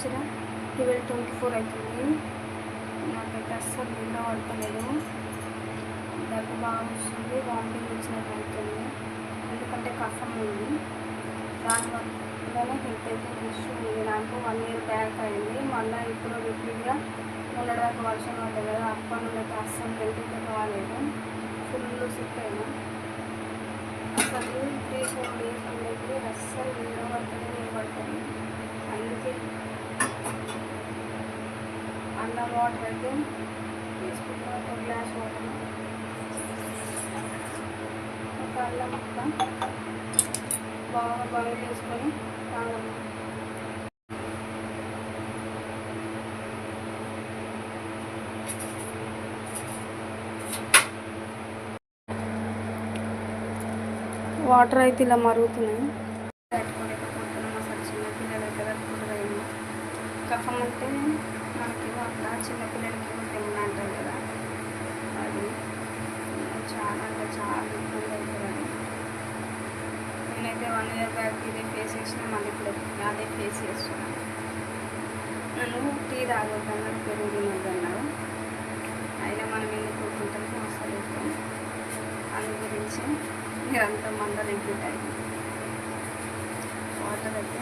వచ్చిన 12:24 అవుతుంది. నాకైతే అస్సలు నిద్ర పడతలేదు. దగ్గు బాగా వస్తుంది, వామిటింగ్ వచ్చినట్టు అవుతుంది. ఎందుకంటే కఫం ఉంది, దానివల్లనే హెల్త్ అయితే ఇష్యూ ఉంది. నాకు 1 ఇయర్ బ్యాక్ అయింది. మళ్ళీ ఇప్పుడు రిపీట్గా మొన్నటిదాకా వర్షం పడ్డది కదా, అప్పటి నుండి అయితే అస్సలు హెల్త్ అయితే కాలేదు. ఫుల్ సిక్ అయినా. అసలు 3-4 డేస్ ఉండేది అస్సలు నిద్ర పడుతుంది, ఏం పడుతుంది. అందుకే అల్లం వాటర్ అయితే తీసుకుంటున్నా. ఒక గ్లాస్ వాటర్, ఒక అల్లం ముక్క బాగా బాయిల్ చేసుకొని తాగాలి. వాటర్ అయితే ఇలా మరుగుతున్నాయి. తట్టుకోలేకపోతున్నాం. అసలు చిన్నపిల్లలు అయితే తట్టుకుంటారు. కఫం అంటే మనకి అట్లా చిన్నపిల్లలకి ఏమన్నా అంటారు కదా, అది చాలా అంటే చాలా ఇబ్బంది అవుతుంది. నేనైతే 1 ఇయర్ బ్యాక్ ఇదే ఫేస్ చేసిన, మళ్ళీ ఇప్పుడు అదే ఫేస్ చేస్తున్నాను. నన్ను టీ తాగొద్దన్నారు, పెరుగు తినొద్దన్నారు. అయినా మనం ఎందుకు కూర్చుంటామో అసలు ఇస్తాం. అందు గురించి మీరంతా మంద రిపీట్ అయింది. వాటర్ అయితే